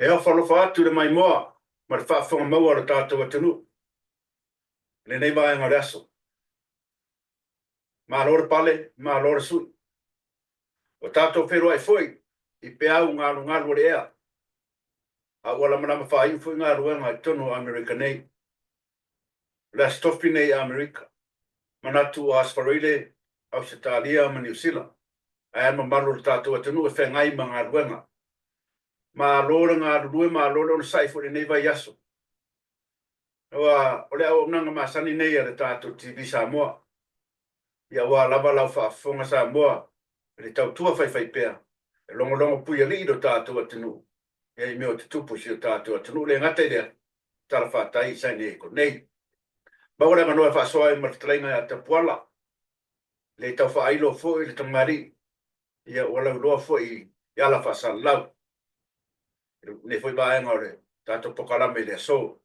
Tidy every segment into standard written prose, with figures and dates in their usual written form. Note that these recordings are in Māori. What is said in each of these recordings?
e o whalofa atu le mai moa, ma le whaafonga maua le tātou atunu. Le nei mai ngā reaso. Mā lore pale, mā lore sui. O tātou whero ai foi, i pe au ngālu le ea. A wala manama whaiu foi ngā ruenga i tono Amerika nei. Le stofi nei Amerika. Manatu o Asfarile, Australia, ma New Zealand. A ema maru le tātou atunu e whengai ma ngā ruenga. Ma lore ngā rue, ma lore ona saifo le nei vai aso. Oa, ole au nanga masani nei a le tātou TV Samoa. Ia wa lava lau whaafonga Samoa. Le tau tua whai pēr. E longo pui a li do tātou atunu. Ia i meo te tupu si o tātou atunu. Le ngatai lea, tala whātai sai nei ko nei. Baura nganoa whaasoa i martalenga a te puala. Le tau whaailo fōi le tamari. Ia wala uloa fōi i ala whaasal lau. Ne foi baenga o le tātou pokalame le so.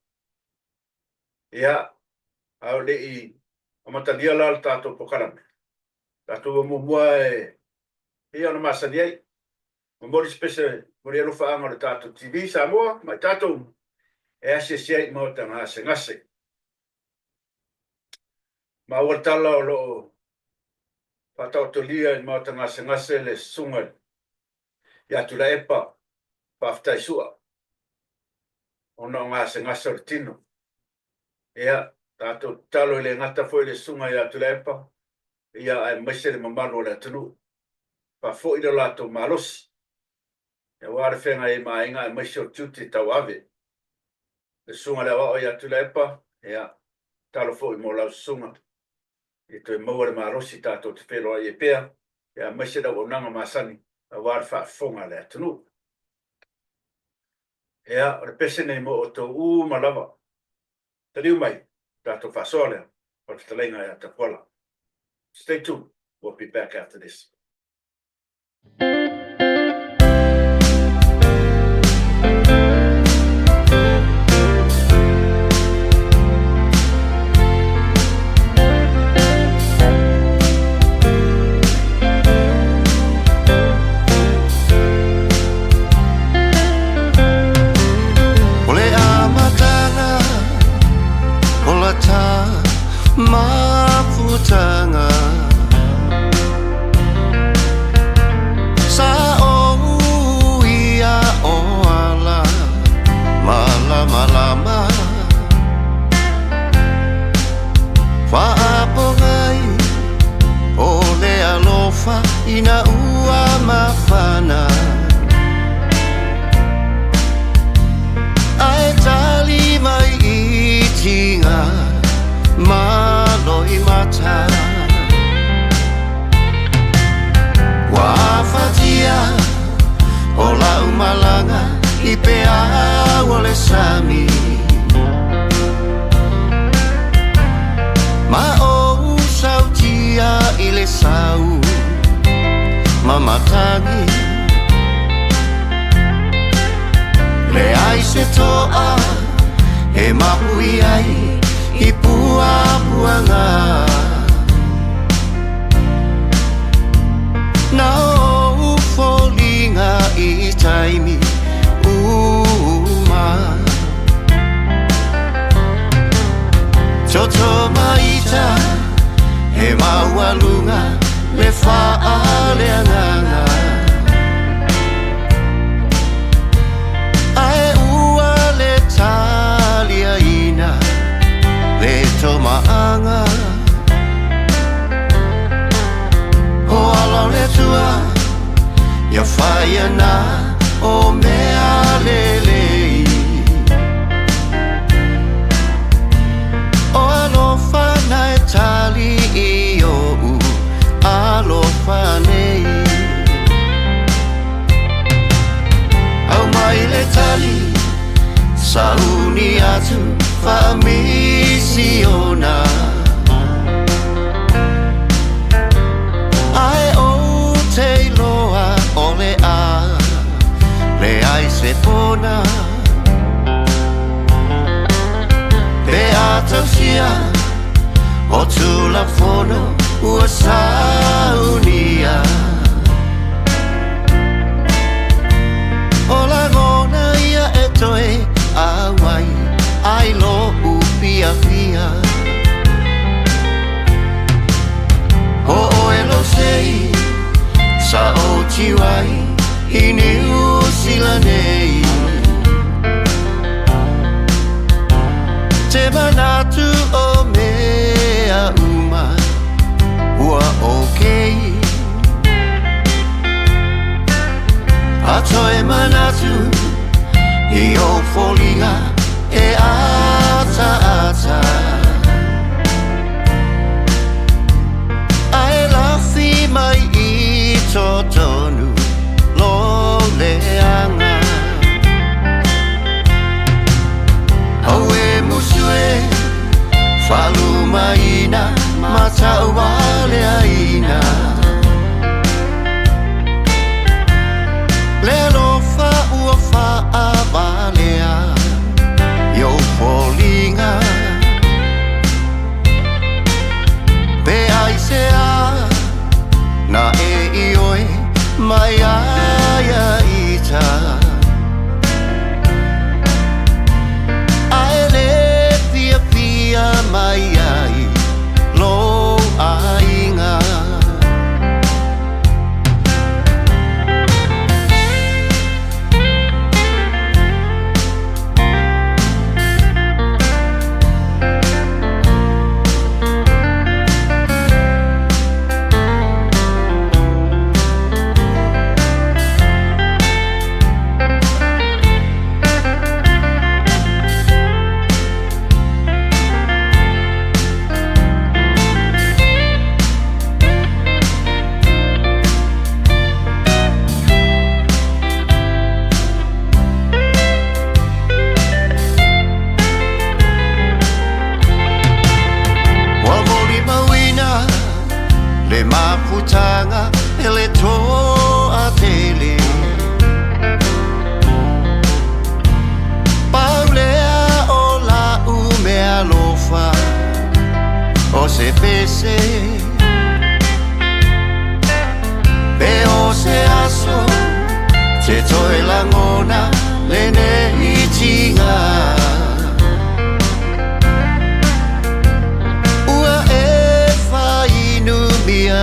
Ia, au le i amatalia la le tātou pokalame. Tātou mumua e ana masani ai. Mori spese, mori alufa anga le tātou TV Samoa, mai tātou e asesi ai mo tanga ase ngase. Ma ua tala o lo whatau tolia i mo tanga ase ngase le sunga. Ia tu la epa, whaftai sua. Ona ngā ase ngase o le tino. Ia, tātou talo i le ngata foi le sunga ia tu la epa. Ia ai maise le mamalo le atunu. Pa fo i le lato malosi. Ia ware whenga e mainga e maise o tuti tau ave. Le sunga le wao ia tu la epa. Ia, talo fo i mo lau sunga. Ia tu e maua le malosi tātou te wheroa i e pēr. Ia maise da wonanga masani. A ware whaafonga le atunu. Ia, o le pese nei mo o tō malawa. Tariu mai, tātou whaasoa lea. O te talenga ia te pola. Stay tuned. We'll be back after this. Mafutanga sa o ia o ala malama whaapongai o le alofa ina ua mawhana ai tali mai i tinga maloi mata wafatia o lau malanga i pea o le sami ma o sautia i le sau mamatangi le ai se toa e mapui ai i puapuanga na o folinga i taimi uma toto maita he maualunga le faaleanganga ae ua le talia ina le tomaanga o ala le tua ia whaia na o mea lelei o alofa na e tali i o u alofa nei au mai le tali sauni atu famisiona ai o te loa o le a le ai se pona pe atausia o tula fono ua saunia o la gona ia wai I New Zealand nei Te manatu o mea uma Ua okay Ato e manatu I o folinga e ata ata Ai lafi mai I totonu lo leanga Aue musue falu maina mata wale aina Lelo fa ua fa avalea Yo folinga Pe ai sea Na e ioi mai aia ita Ai le pia pia mai ai Lo ainga Le maputanga ele toa tele Paulea o la umea lofa O se pese Pe o se aso Te toe langona le ne itinga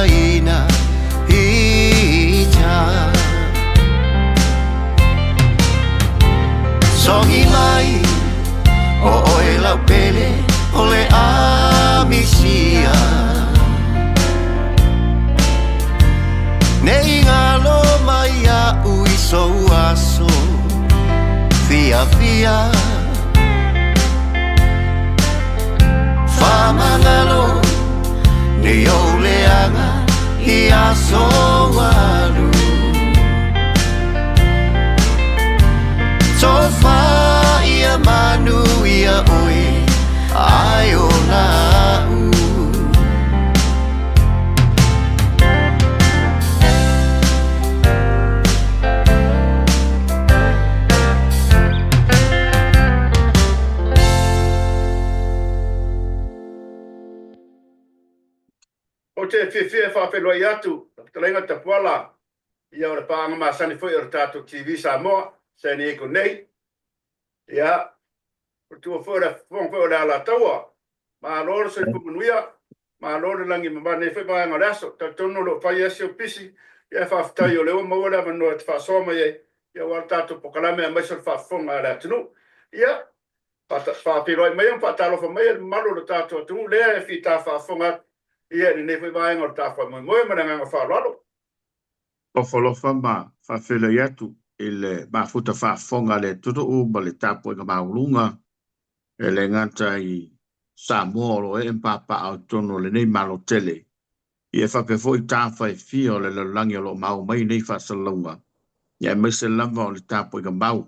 Ina ita Songi mai o oe lau pele o le amisia Nei ngalo mai a ui sou aso Fia fia Whamangalo Ni o leanga I aso walu Tofa ia manu ia oi Ai o lau O te whiwhia whawheloi atu, talenga te puala, ia ora pāanga masani foi ora tātou TV Samoa, sani eko nei, ia, o tua whora whongwhora ala taua, ma lora soi pumanuia, ma lora langi mamane foi maanga raso, ta tono lo whai esi o pisi, ia whawhitai o leo maura manoa te whasoma ia wara tātou pokalame a maisor whawhonga ala tunu, ia, whawheloi mai am whatalofa mai, malo lo tātou tunu, lea e whita whawhonga, Ia ni nei foi vai ngor ta fa mo maranga nga fa lalo. Lofa ma fa fele yatu ele ma futa fa fonga le tutu u ba le tapo nga maulunga ele ngata I Samoa e mpapa autono le nei malo tele. Ia fa pe foi ta fa fio le langi lo mau mai nei fa salunga. Ia me se lava le tapo nga mau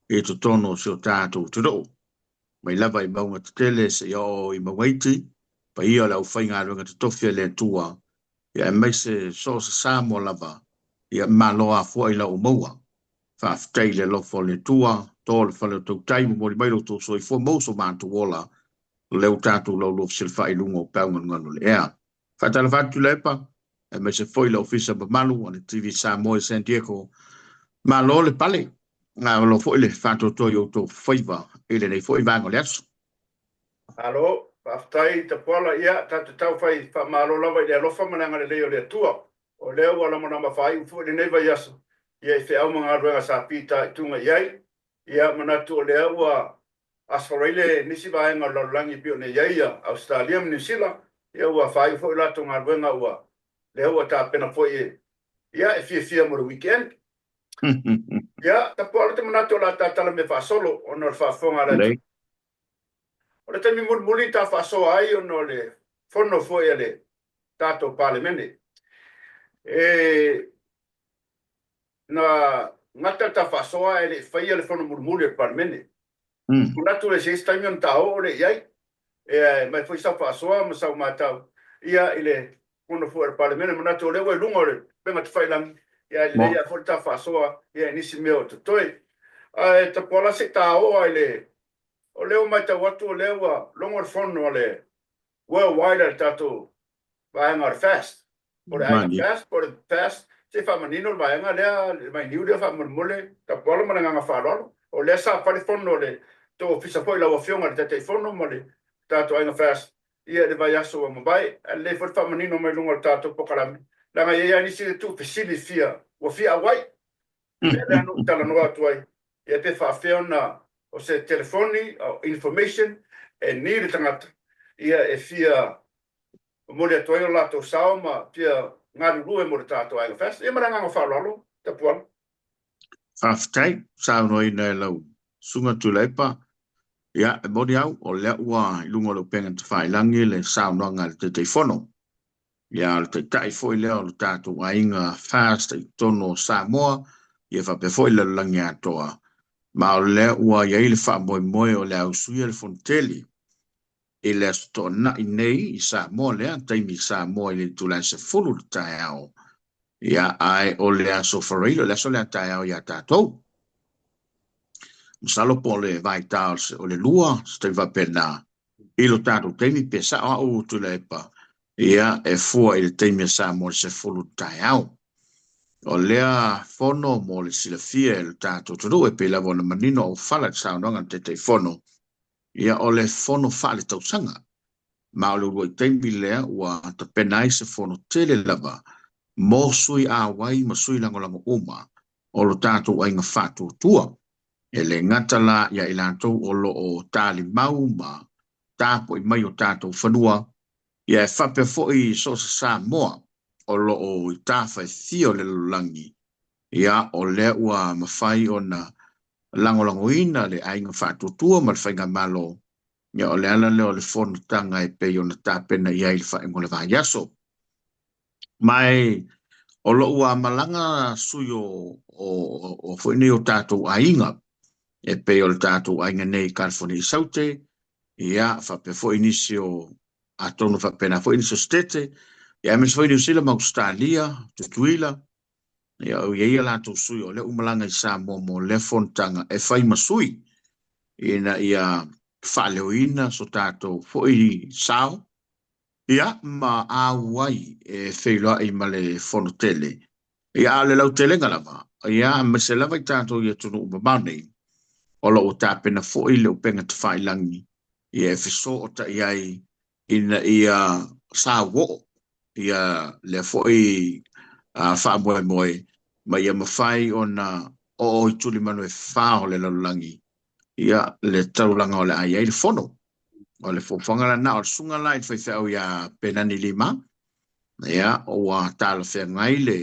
e to tono so tato tutu. Mai lava I mau tele se yo I mawaiti. Pa ia lau whainga runga te tofia le tua. Ia mai se so se Samoa lava. Ia maloa fua I lau maua. Whaaftei le lofo le tua. Tō le whale tau taimu mori mai lo tō soi fua mauso mātu wola. Leu tātou lau lof silfa I lunga o paunga nganu le ea. Whaatala whatu lepa. Ia mai se foi lau fisa ba malu. Ane TV Samoa San Diego. Malo le pale. Ngā lo foi le whātou toi o tō whaiva. Ele nei foi vāngo le asu. Alo. Whaftai te poala ia, tātou tau whai whamaro lawa I le alofa mananga le leo le tua. o leo wala mana mawhai fu le nei vai aso. Ia I whiau mga ruenga sa pita I tunga iai. Ia manatu o leo wa asfareile nisi vaenga lolangi pio ne iaia Australia New Zealand. Ia ua whai fu la tunga ruenga ua. Leo wa ta pena fu ia fia mo weekend. Ia ta pola te manatu la ta tala me fa solo ono fa fonga la. O le tami muli ta fa so ai ono le fono fu le tato parliamente. Na ngata ta fasoa ele faia le fono murmuri al parmene. Kuna tu le seis time on tao le iai. Mai foi sa fasoa ma sa mata. Ia ile fono fu al parmene ma tu le we lungo le benga te failang. Ia le ia fo ta fasoa ia nisi meo to toi. Ta pola se tao ile o leo mai ta watu le wa longo fono le worldwide tato vaenga fast. Por aí fast, por fast. Se fa manino vai nga le mai niu le fa mole ta polo mana nga fa lo o le sa pa le fono le to fisa foi la ofionga te fono mole ta to nga fast ia le vai aso mo vai le fa manino mai lungo ta to pokala la nga ia ni si tu fisili fia o fia wai le no ta no atu ai ia te fa fiona o se telefoni o information e ni le tangata ia e fia mole to la to sauma fia ngā rue mo tātou ai fast e maranga ngā whalalo te puan Whaftai, sauno I nei lau sunga tuleipa. Ia, e mori au, o lea ua I lunga lo penga te whailangi le sauno ngā le te whono. Ia, le te tai foi lea o le tātou ainga fast I tono Samoa, ia whape foi le langi atoa. Ma o lea ua iai le wha moe o le au suia le fonteli. E le asto na I nei I Samoa lea, taimi Samoa I le tulai se fulu le tai au. Ia ai o le aso whareilo, le aso le tai au ia tātou. Masalo po le vai tāo o le lua, ste va pena. I lo tātou taimi pesa au tu le pa. Ia e fua I le taimi Samoa se fulu tai au. O lea fono mo le silafia le tātou turu e pe lavo na manino o whala saunanga te fono. Ia o le fono whale tausanga. Ma o le rua taimi lea ua ta penai se fono tele lava. Mo sui a wai ma sui lango uma. O lo tātou ainga whātua tua. E le ngata la ia I lātou o lo o tāli mau ma. Tāpo I mai o tātou whanua. Ia e whape foi so sa Samoa. O lo o I tāwhai thio le lulangi. Ia o lea ua mawhai o na lango ina le ainga whātutua ma le whainga malo. Ia o le ala leo le fono tanga e pe o na tāpena ia I le whaingo le vāiaso. Mai o lo ua malanga sui o whaine o tātou ainga. E pe o le tātou ainga nei California Saute. Ia whape whainisi o atono whapena whainisi o stete. Ia mes whaine o sila ma Australia, tutuila. Ia o ia lātou sui o le umalanga I Samoa mo le fontanga e whai masui. Ina ia whaleoina so tātou whoi sao. Ia ma awai e whailoa I ma le fonotele. Ia le lau telenga lava. Ia ma se lava I tātou ia tunu umamane. O lo o tāpena whoi le upenga te whailangi. Ia e whiso o ta iai ina ia sāwo. Ia le whoi whaamoe ma ia mawhai o na o I tuli manu e whao le lalulangi. Ia le taulanga o le ai le fono. O le fofanga na o sunga lai fai fai ia penani lima. Ia o a tala whea ngai le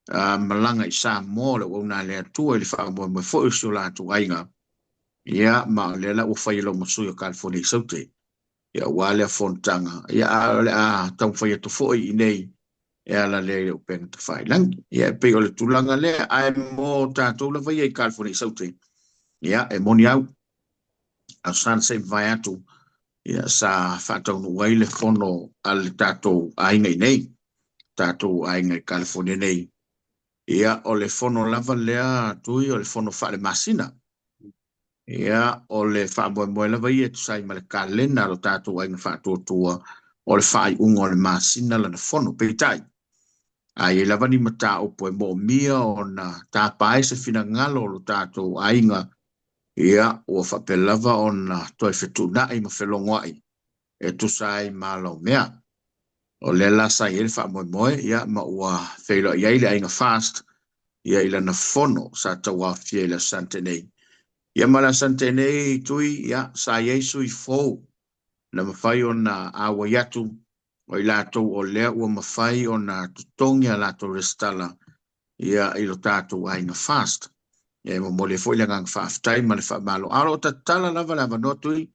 malanga I Samoa le wauna le atua le whaamoe mo fo usio la tu ainga. Ia ma le la o whai lo masui o California Saute. Ia wale a fontanga. Ia le a tau whai atu foi I nei. Ia la le o penga te whai langi. Ia pe o le tulanga le ai mo tātou la vai I California Saute. Ia e moni au. A san se vai atu. Ia sa whatau no wai le fono al tātou ainga I nei. Tātou ainga I California nei. Ia o le fono lava lea tui o le fono whale masina. Ia o le whaamoe moe lava I e tu sai ma le kalena lo tātou ainga whaatua tua. O le whaai unga o le masina lana fono peitai. Ai e lava ni mata opo e mo mia o na tāpae se fina ngalo lo tātou ainga. Ia o whapelava o na toi whetuna I ma whelongoai. E tu sai malo mea. O le la sa ele fa mo mo ia ma ua feilo ia ile ainga fast ia ila na fono sa tawa fiela santenei. Ia mala santenei tui ia sa Yesu I fou na mawhai o na awa yatu o I lātou o lea ua mawhai o na tutongi a lātou restala ia ilo tātou ainga fast. Ia mo mole fo ila ngang whaaftai ma le whaamalo. Alo ta tala lava lava no tui,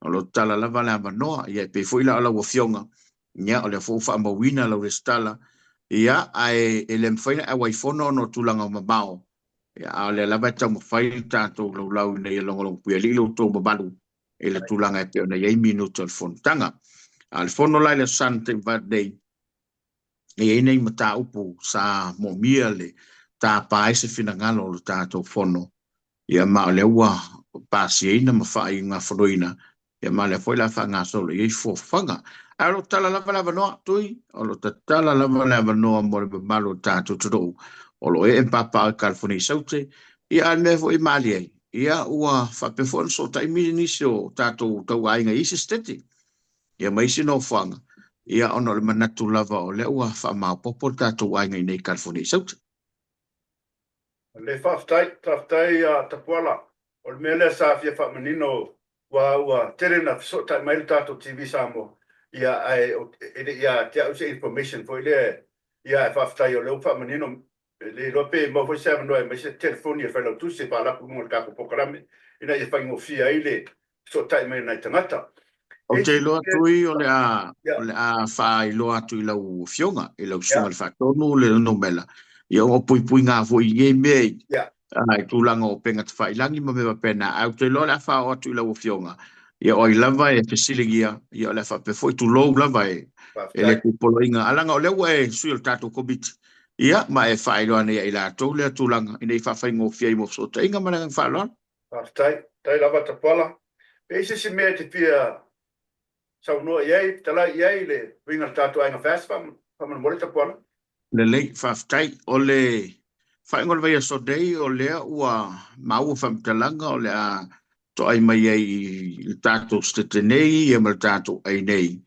alo tala lava lava noa ia pe fo ila ala ua fionga. Ia o le fo whaamawina la restala ia ai ele mfaina a waifono no tulanga mabao ia a le lava tau mawhai tātou lau nei longolong pia lilo tō mabalu ele tulanga e peo na iei minuto al fontanga. Al fono lai le sante vadei e nei mata upu sa momia le tā pae se finangalo lo tātou fono. Ia ma le ua pasieina mawhai ngā whanoina. Ia ma le foi la whanga solo iei fōwhanga. Alo tala lava lava noa tui, alo ta tala lava lava noa mo le malo tātou tūrou. Olo e papa o California saute, ia al mea fo I mali ai. Ia ua whapefon so taimini nisi o tātou tau ainga isi steti. Ia maisi no whanga. Ia ono le manatu lava o le ua whamao popo tātou ainga I nei California saute. Le whaftai a tapuala. O le mele sa fia whamanino ua terena so tai mai tātou TV Samoa. Ia tia usi information fo ile ia whaftai o le whamanino le rope mo fo seven no mai se telefoni e whalau tusi pa la mo ka ko pokarame ina ia whaingo fia ile so tai mai na tangata. O te loa tui o le a whai loa tui lau fionga, I lau sunga le whatonu le nomela. Ia o pui ngā fo I e mei. Ai tūlanga o penga te whailangi ma mewa pena. Au te loa le a wha o tui lau fionga. Ia o I lava e te silingia, ia o le wha pe foi tu lou lava e le kupolo inga. Alanga o lewa e sui o tātou kobiti. Ia ma e whai loa nei I lātou lea tūlanga. I nei whawhaingo fia I mofsota. Inga mana ngang whaloa. Tai lava tapuala. Peise si mea te pia sau noa iei, tala iei le winga tātou ainga fast whaman mole tapuala. Le lei whaftai o le whaingol vai a so dei o lea ua maua whamtalanga o lea to ai mai ai le tātou stetenei ia ma le tātou ai nei.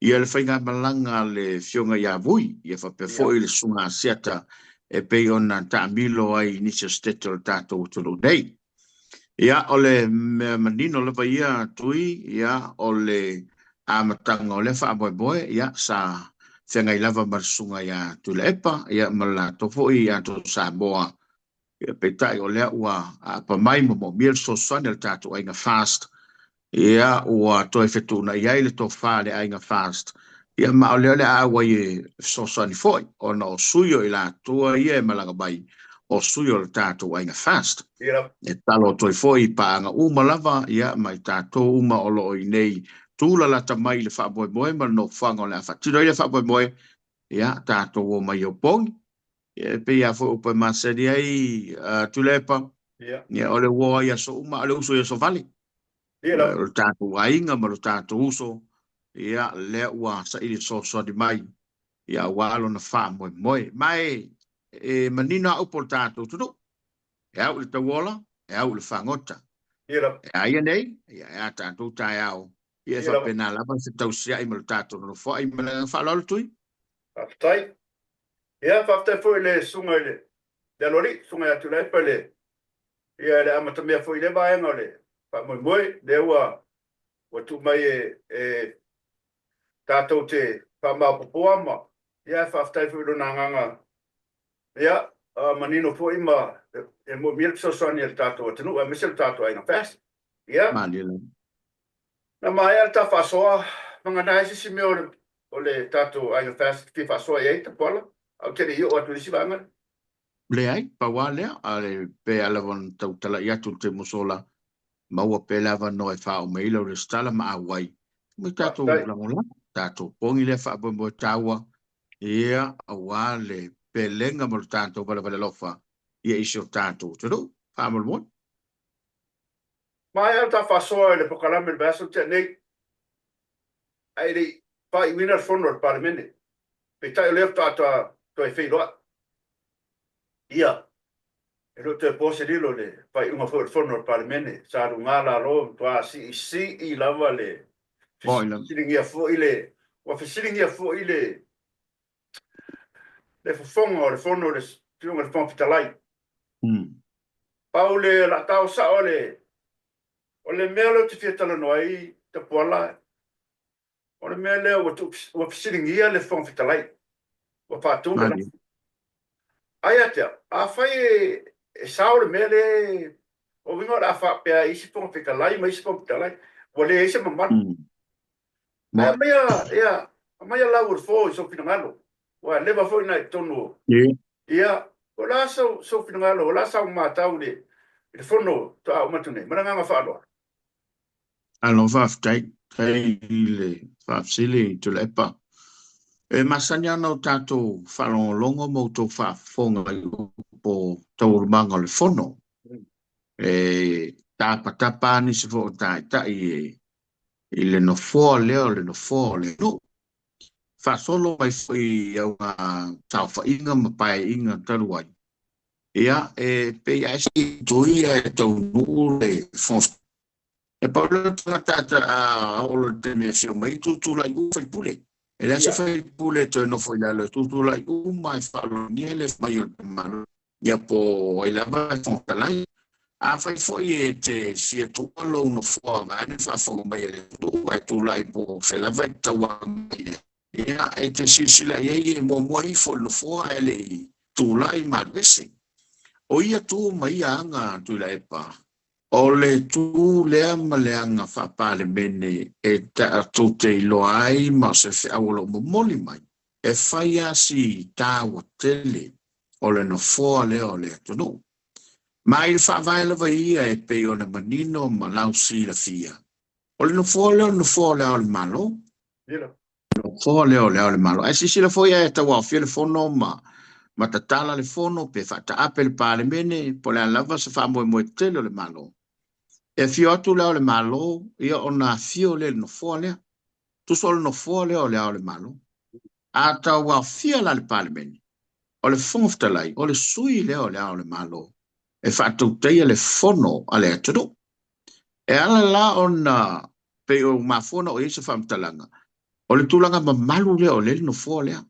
Ia le whainga malanga le fionga ia vui, ia whapefoi le sunga siata e pei ona tāmilo ai nisa stete o le tātou tulu nei. Ia o le manino le vai ia tui, ia o le amatanga o le whaaboeboe, ia sa whengai lava marsunga ia tula epa, ia mala tofo ia to Samoa. Ia petai o lea ua apa mai mo miel so sane le tātou ainga fast. Ia ua toi whetuna ia le to wha le ainga fast. Ia ma o lea le awa i so sane foi, o na o suyo I la tua ia e malanga mai, o suyo le tātou ainga fast. E talo toi foi pa anga uma lava, ia mai tātou uma olo I nei, tūla la tamai le whaboeboe, ma no whanga o le awhatino I le whaboeboe, ia tātou o mai o pongi. Ia pe ia fo upa maseri ai tulepa. Ia ole woa ia so uma, ole uso ia so vali. O tātou ainga, ma lo tātou uso, ia le ua sa ili so di mai, ia walo na wha moe. Mai, manina upo tātou tudu. E au le tawola, e au le whangota. E aia nei, ia tātou tai au. Ia fa pena lava se tau sia I mal tātou no fo I mal whalalo tui. Whaftai. Ia whaftai fo le sunga le. Le lori, sunga atu le pa le. Ia le amata mea fo le vaenga le. Pa moe, le ua tu mai tātou te whamaupopoa ma. Ia whaftai fo lo nanganga. Ia, manino fo ima e mo milk sosani le tātou atinu, a misel tātou aina fast. Ia. Manila. Na mai al ta fasoa mga naisi si me o le tātou aina fast fi fasoa iei ta pola. Au kere I o atu isi vangan. Le ai, pa wā lea, a le pe alawan tau tala I atu te musola, maua pe lava no e whao meila o le stala ma awai. Mai tātou langola, tātou pongi le wha mo tāua, ia a wā le pe lenga mo le tātou wale lofa, ia isi o tātou turu, wha mo le mon. Mai al ta fasoa le pokalame le baso te nei. Ai le pa I wina fono le parlemene. Pe tai le tātou to e wheiroa. Ia. E lo te pose lilo le pa I unga fono le parlemene. Sa ru ngala ro tua si I lava le. Siringia fo I le ua fesilingia fo'i le fofonga o le fono le tiunga le whangpitalai. Pau le la tau sa o le mea leo te fiatala noai te puala. O le mea leo ua fesilingia le whangpitalai. Ua pātūle la. Aia tea, a whai e sao le mea le o winga la whapea isi whangpitalai ma isi whangpitalai. Ua le eise mamanu. Mea mea lau ur fo i so pinangalo. Wa leva fo ina tonu. Ia, o la so pinangalo, o la sa matau le fono to au matune. Mana nga whaaloa. Alo whaftai, kai le whafsili tu le epa. E masanya no tātou whalongolongo mo tō whafonga i upo taurumanga le fono. E tāpatapa ni se fo tai i le no fōa leo le no fōa le no. Whasolo mai fwoi au tau whainga mapai inga taruai. Ia e pe aisi tui e tau nuu le fonf. E paula tata a olo te mea fio mai tutu lai u whai pule. E lasa whai pule te no fwoi lalo tutu lai u mai whalo nie le mai o te manu. Ia po e lava e fontalai. A whai fwoi e te sia tualo no fua vane whawhonga mai e le tutu ai tu lai po whelava e tawa mai. Ia e te sisila e mo moi fo no fua e le tu lai marvesi. O ia tu mai anga tu lai pa. O le tu lea maleanga whapale mene e ta tu te iloai ma se whiawalo mo moli mai. E whaia si tāwa tele o le no fua leo le tunu. Mai le whawailawa ia e pe o na manino ma lau si la fia. O le no fua leo le malo. Fo leo le malo. Ai si la foia e tawa fia le fono ma tatala le fono pe fata ape le pale mene po le lava se fa mo tele le malo. E fio atu leo le malo ia ona fio le no fo le. Tu sol no fo leo le malo. A tawa fia la le pale mene. O le fonfta lai, o le sui leo le malo. E fata uteia le fono ale atudu. E ala la ona pe o mafona o isa famtalanga. O le tūlanga mamalu lea o le no fō lea.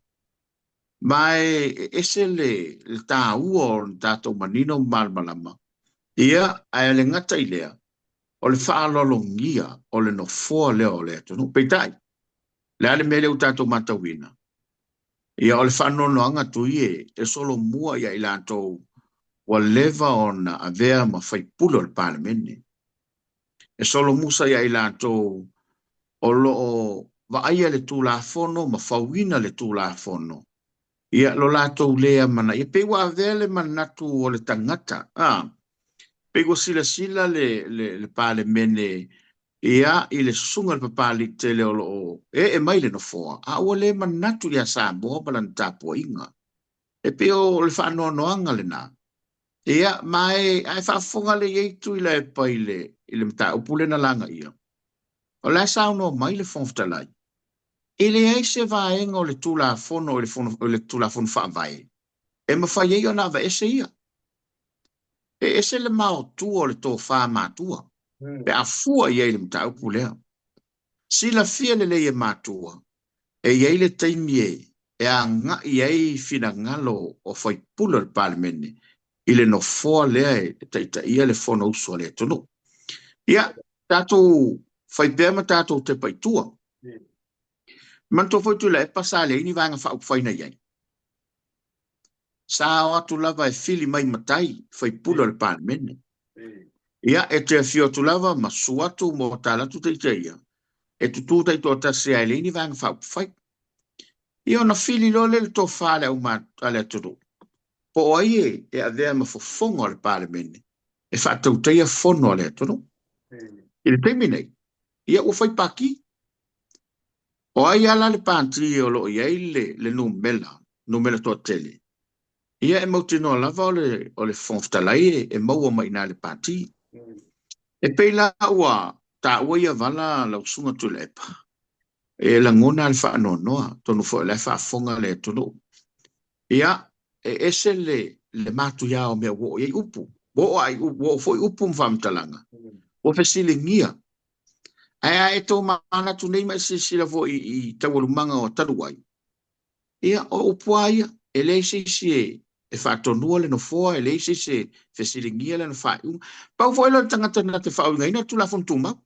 Mai ese le tā ua o le tātou manino malmalama. Ia ai le ngata i lea. O le whaalolongia o le no fō lea o lea tunu. Peitai. Le ale mele u tātou matawina. Ia o le whanonoanga tui e solo mua ia i lātou wa leva ona a vea ma whaipulo le pālemene. E solo musa ia i lātou o loo va aia le tūla fono, ma fawina le tūla fono. Ia lo lātou lea mana. Ia pewa avele manatu o le tangata. Pewa sila le pale mene. Ia i le sunga le papali tele o lo. E mai le no foa. Ua le manatu ia sa moa balan tapo inga. E peo le whanoanoanga le nā. Ia mai ai whafonga le eitu i le paile. I le mta upule na langa ia. O la sauno mai le fonftalai. Ele ai se vaenga o le tula fono o le tula fono whaavai. E mawhai ei o na va ese ia. E ese le mao tua o le tō wha mātua. Pe a fua i ei le mtau pulea. Sila fia le leia mātua. E i ei le taimie. E a nga i ei fina ngalo o whai pula le palemene. I le no fua lea e taita ia le fono usua lea tonu. Ia, tātou whai pēma tātou te paitua. Manto foi tu le pasa le ni vanga fa faina yai. Sa o tu lava e fili mai matai foi pulo le pan mene. Ia e te fio tu lava ma suatu mo tala tu te ia. E tu tai to ta se le ni vanga fa fai. Io na fili lo le to fa le uma ale tu. Po ai e ave ma fo fongo le pan mene. E fa tu te ia fono le tu. Il termine. Ia o fai paki. O ai ala le pantri o lo iai le numela to tele. Ia e mautino lava o le fonftalai e maua mai na le pantri. E peila ua ta ua ia vala la usunga tu lepa. E la ngona le whaanonoa, tonu fo le whaafonga le tonu. Ia e ese le matu ia o mea wo iai upu. Wo ai wo foi upu mwhamtalanga. Wo fesilingia. Ai e tō mana tu nei mai se sila fo i tawalumanga o taruai. Ia o upua ia, e le se e whātonua le no foa, e le se whesilingia le no whaiunga. Pau fo ilo tangata na te whauinga ina tu la fon tūmau.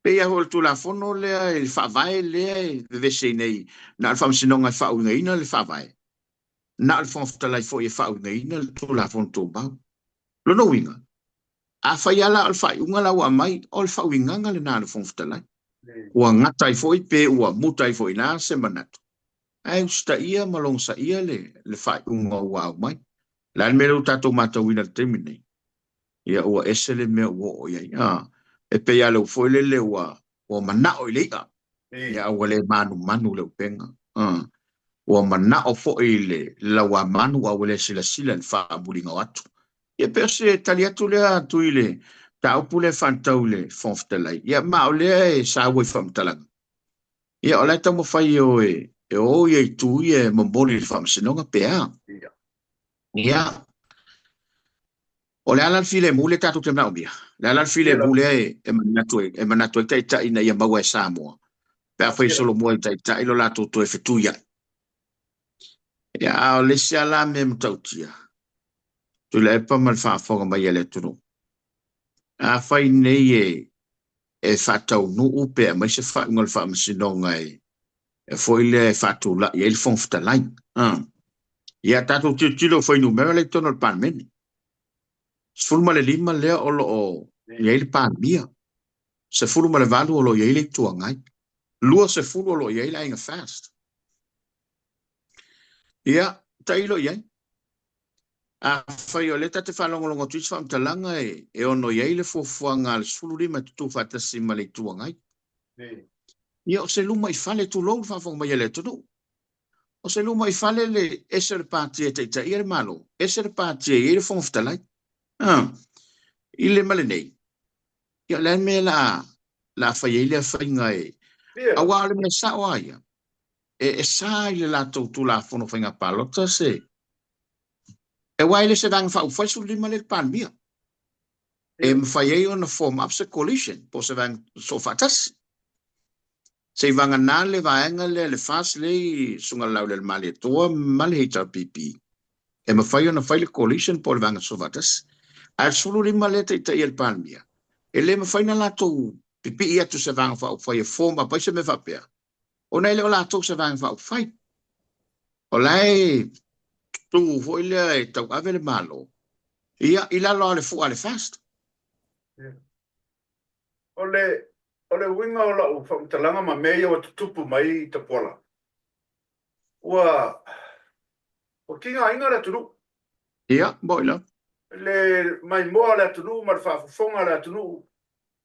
Pe ia ho tu la fono lea, e whawai lea, e vese nei, na alfa msinonga e whauinga ina le whawai. Na alfa mftalai fo i whauinga ina le tu la fon tūmau. Lono winga. A whaiala al whaiunga la ua mai, o le whauinga le na alfa mftalai. Ua ngatai fo i pe, ua mutai fo i nā se manatu. Ai usta ia malong sa ia le whaiunga ua au mai. Lan mele u tatou matawina le temine. Ia ua esele mea ua o iai. E pe ia leu foi le ua manao i leia. Ia ua le manu leu penga. Ua manao fo i le laua manu ua le sila le whaamulinga atu. Ia pe se tali atu lea atu i le taupu le whantau le whonftalai. Ia mao lea e sa ua i whamtalanga. Ia o lai tamo whai e o ia i tu i e mamboli le whamsinonga pea. Ia. O le alal file mule tatu te mnau mia. Le alal file mule e manatu e taita ina ia maua e Samoa. Pea whai solo mua i taita ilo lato to e whetuia. Ia o le se ala me mtautia. Tu le epa mal whaafonga mai ele tunu. A whai nei e whatau nuu pea mai se whaungal whaamasinonga e foi le whatu la i ele whongfta lai. Ia tatu tilo whai numera le tono le panmeni. Sfulma le lima lea olo o iei le pāmia. Se fulma le valu olo iei le tuangai. Lua se fulu olo iei le inga fast. Ia, ta ilo iei. A whai o leta te whalongolongo tuis whamtalanga e ono iei le fuafuanga le sfulu lima tutu whatasi ma le tuangai. Ia o se luma i fale tu long whafong mai ele tunu. O se luma i fale le eser pātia teita i le malo. Eser pātia i le whongftalai. Ile male nei. Ia le me la whai le whainga a wale me sa o aia. E sa ile la tautu la fono whainga palota se. E waile se vang whau whaisu lima le panmia. E mwhai o na form up se coalition po se vang so fatasi. Se vanga nā le vaenga le fast le sunga lau le male toa male HRPP. E mwhai o na whaile coalition po le vanga so fatasi. Al sulu lima le te el palmia. E le ma faina la tou pipi ia tu se vang fa fa e forma pa se me fa pea. O nei le la tou se vang fa fa. O lai tu fo ile e tau ave le malo. Ia ila lo le fu ale fast. O le winga o la u fa talanga ma meia o tupu mai te pola. O kinga inga le tunu. Ia, boila. Le mai moa le tunu ma fa fonga le tunu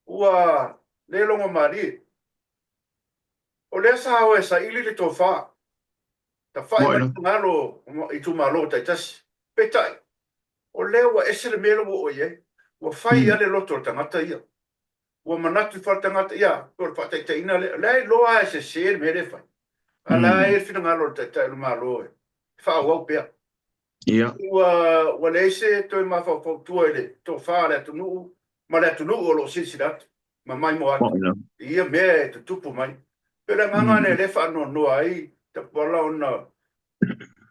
ua le longo mari o le sa o sa ili le tofa ta fa i ngalo i tu malo ta tas petai o le wa esere melo o ye wa fai ale loto tangata ia wa manatu fa tangata ia por fa ta ina le lo a se me le fa ala e fina ngalo ta malo fa wa pe ia wa le se to ma fa tu ele to fa le tunu ma le tunu o lo silsilat ma mai mo ia me te tupu mai pela nganga ne le fa no ai te pola ona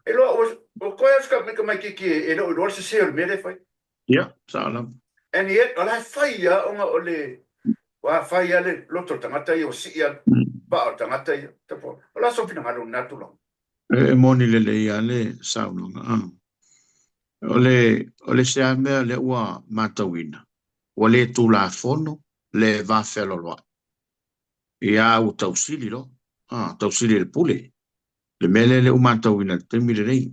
e lo o ko e ska me mai ki e lo se me le fa ia sala and yet ala fa ia o le wa fa ia le lo to tangata i o si ia ba o tangata i te po ola so fina ngalo natulo e moni le ia le saunga o le se ame le ua matawina o le tu la fono le va felo loa. Ia u tausili lo. Tausili le pule. Le mele le umatawina te mire rei.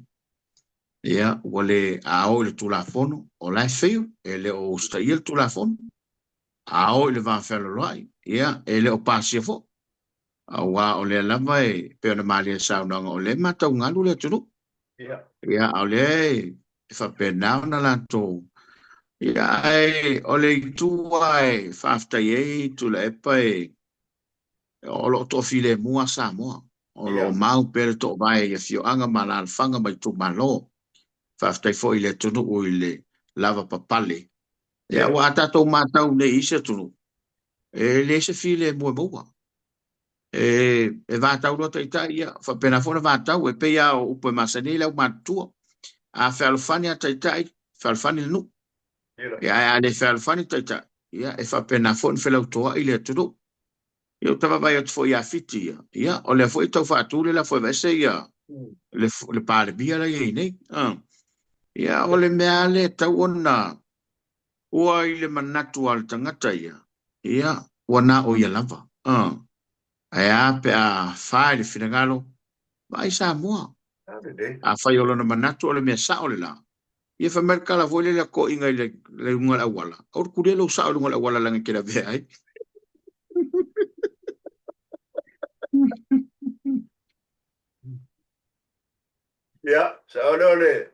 Ia wale ao le tu la fono o lai feo e le o ustai le tu la fono. Ao le va felo loa. Ia e le o pasia fo. Awa o le lava e peona mali e saunanga o le mataungalu le tunu. Ia o le fa penao na la to. Ia o le tua e whafta iei tu le epa o lo to file mua Samoa. O lo mau pere to vai e fio anga malal fanga mai tu malo. Whafta i fo i le tunu o i le lava papale. Ia wa tatou matau ne isa tunu. le se file mua. E vātau roa taita ia, whapena whona vātau, e peia o upe masani lau mātua, a whalfani a taita i, whalfani nu, e a le whalfani taita, ia, e whapena whona whelau toa i le turu. Ia tawa vai atu fo ia fiti ia, o le fo i tau whātule la fo vese ia, le pāre bia la ia nei, ia, o le mea le tau ona, ua i le manatu al tangata ia, wana o ia lava, Aia pe a whae le whingalo, vai sa mua. A whai o lona manatu o le mea sa o le la. Ia whamerkala voi le ko inga i le unga la wala. Aur kure lo sa o lunga la wala langa kira vea ai. Ia, sa ole,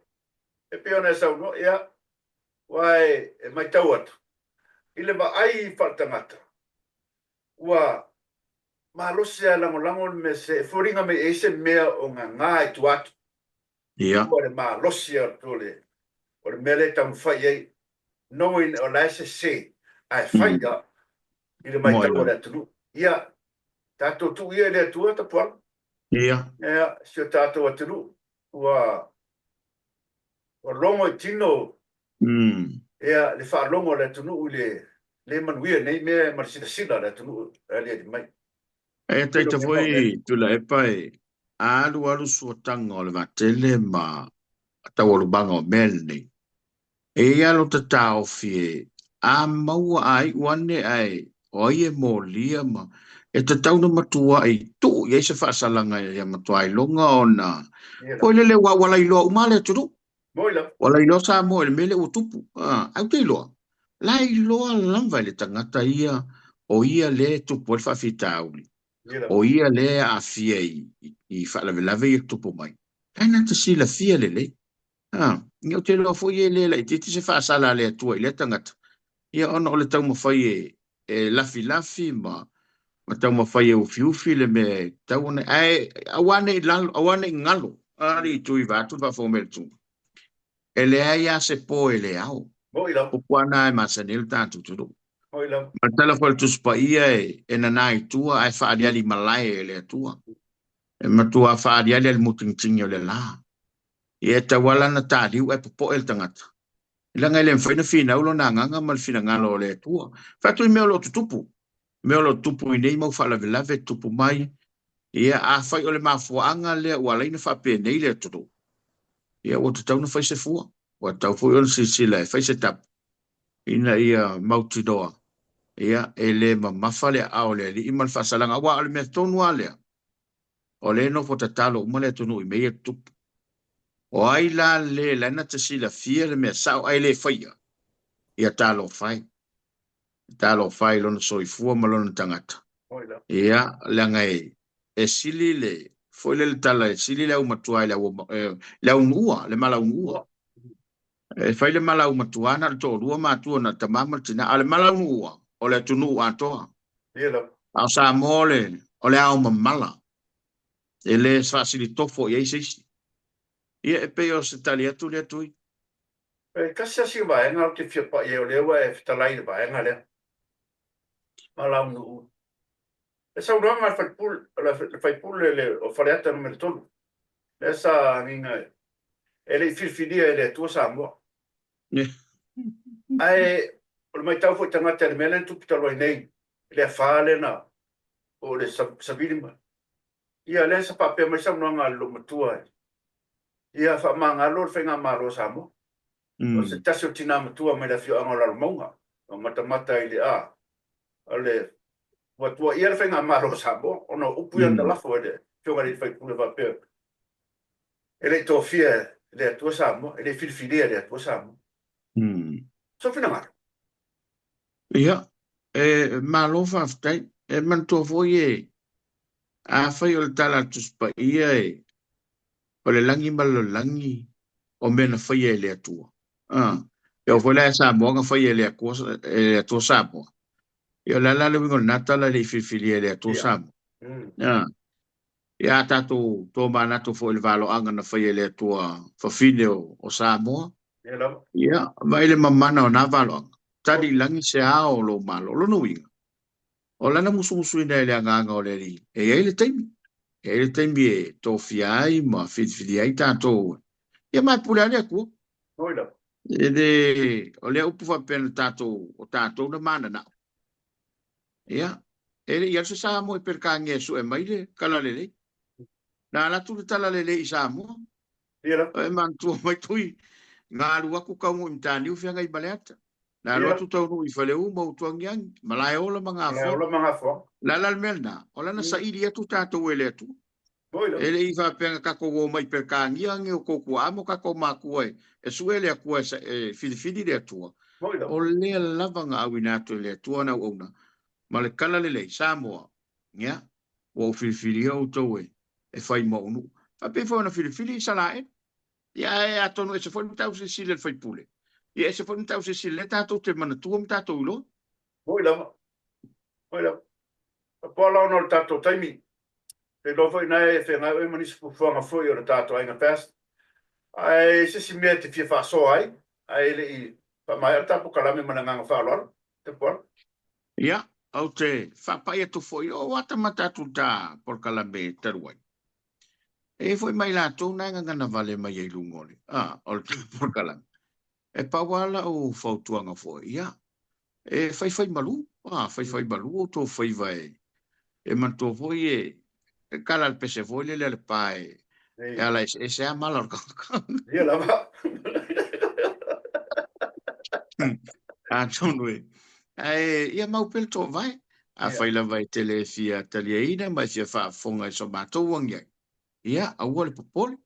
e pione sa uno, ia, wai, e mai tau atu. Ile ma ai whaltangata. Ua, ma losi a lango me se furinga me ese mea o ngā ngā i tu atu. Ia. Ua le ma losi a tole. O le mele tam whai ei. Noin o la se ai whai a. I le mai tau le atunu. Ia, tātou tu ia le atua ta puan. Ia. Ia, sio tātou atunu. Ua longo i tino. Ia, le wha longo le atunu le manuia nei mea marisina le atunu. Ale di mai. E taita foi tula e pai alu suatanga o le vatele ma tau alu banga o mel nei. E alo ta tau fie a maua ai wane ai o ie mo lia ma e ta tau na matua ai tu i eise whaasalanga ia matua ai longa o na ko lele wala ilo umale turu. Wala ilo sa mo ele mele utupu. Au te iloa. La iloa lamba le tangata ia o ia le tupu el whawhita auli. O ia le a fia i whalavelave i tupu mai. Kaina ta sila fia lele. Ngau te loa fo ie le la i titi se whaasala le atua i le tangata. Ia ona o le tau mawhai e lafi ma tau mawhai e ufi le me tau ona awane i ngalo. Ari tui vatu va fo mele tu. E le aia se po e le au. O kuana e masanil tātu turu. Matala fo le tuspa ia e nanai tua ai whaadiali malai e le atua. E matua whaadiali al mutingtingi o le la. I e tawala na tādiu e popo el tangata. Ila ngai le mwhaina whina ulo na nganga mal whina ngalo o le atua. Whatu i meo lo tutupu. Meo lo tupu i nei mau whalavelave tupu mai. Ia a whai o le mafuanga le walaina whape nei le turu. Ia o te tau na whai se fua. O tau fui o le sisila e whai se tapu. Ina ia mautidoa. Ia e le mamafa le ao le li imal whasalanga wa ale mea tonua lea. O le no fota talo umale tonu i mea tupu. O ai la le lana te sila fia le mea sao ai le whaia. Ia talo whai. Talo whai lona soifua ma lona tangata. Ia langa e sili le foi le tala e sili le umatua le unua le mala unua. E whai le mala umatua na to rua matua na tamama tina ale mala unua o le tunu atoa. Au sa mole o le au mamala. E le sfasili tofo i eisisi. Ia e peo se tali atu le atui. Kasi asi vaenga o te whiapa i o lewa e whitalai le vaenga lea. Mala unua. E sa uranga le whaipule le o whareata numero tonu. Le sa ninga e le whiwhiria e le tua sa mua. Ai, o le mai tau fo tangata le mele tu pitalo nei. Le whaale na o le sabirima. Ia le sa pape mai sa unanga lo matua. Ia wha mangalo le whainga maro sa mua. O se tasi o tina matua mai la fio angola lo maunga. O matamata i le a. O le watua ia le whainga maro sa mua. O no upu ia lafo e le fionga le whaipule wapea. E le tofia le atua sa mua. E le whiwhiria le atua sa mua. So fina maro. Ia, e malo whaftai, e mantua foi e a whai o le tala tuspa ia e o le langi malo langi o mena whai e le atua. E o foi la e Samoa whai e le atua Samoa. E o la le wingo natala le whiwhiri e le atua Samoa. Ia tātou tō mānato foi le valo anga na whai e le atua whawhine o Samoa. Ia, vai le mamana o nā valo anga. Tadi langi se ao lo malo lo nuinga. O lana musu ina ele anga o le ri. E ele taimi. E ele taimi e tofi ai ma fili ai tato. Ia mai pula le ku. Oila. E de o le upu fa pena tato na mana na. Ia. Ele ia se sa mo per kange su e mai le kala le. Na la tu tala le i sa mo. Ia. E man tu mai tui. Ngā rua ku kau mo imtani u whianga i baleata. Nā rua tu tau nui whale u mau tuangiang. Malai ola mga Ia. fo. Ola mga fo. Lala melna. Ola na sa iri atu tātou ele atu. Oila. Ele i whapenga kako o mai per kāngia nge o koku amo kako mākua e. E suele a kua e whiwhiri le atua. Oila. O lea lava ngā awi nātu le atua na una. Ma le kala lele, Samoa. Ngea. O whiwhiri au tau e. E whai maunu. Whape whauna whiwhiri sa lae. Ia e atonu e se whai mtau se sile le whai pule. Ia e se whai mtau se sile le tātou te mana tua mtātou ilo. Oila. Oila. Pala ono le tato taimi. Te lofo ina e te ngā ui manisi pufuanga fui o le tato ainga fest. Ai sisi mea te fia whaso ai. Ai le i mai al tapo kalame mana nganga whalor. Te pon. Ia. Au te whapai atu foi o wata matatu tā por kalame taruai. E foi mai la tō nanga ngana vale mai e lungole. O le por kalame. E pawala o whautuanga foi. Ia. E whai malu. Whai malu o tō whai vai. E man tō foi e kala al pese foi le pae. E ala e se a mala o kakanga. Ia lava. A tonu e. Ia mau pel tō vai. A whai la vai tele fia talieina mai fia whaafonga e so mātou wangia. Ia, a ua le popole.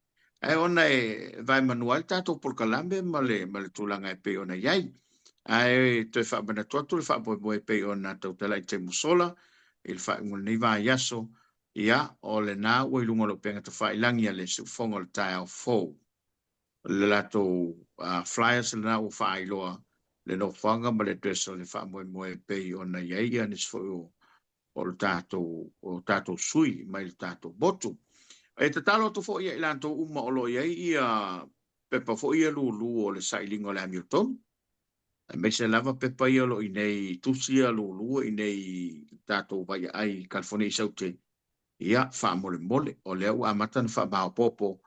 E ona e vai manual tātou por kalambe ma le tūlanga e pe ona iai. Ai te whaabana tuatu le whaapoe pe ona tau tala i te musola. Il whaingul ni vā yaso. Ia, o le nā ua ilunga lo penga te whailangi a le sufonga le tai au fōu. Le lato flyers le nā ua whaailoa. Le no whanga ma le dresa le whaamoe pe ona iai anis fōu o le tātou sui mai le tātou botu. E te talo tu fo ia ilanto uma olo ia pepa fo ia lulu o le sailing o le Hamilton. Me se lava pepa ia lo inei tusia lulu inei tato vai ai California saute. Ia fa mole o le u amatan fa ba popo.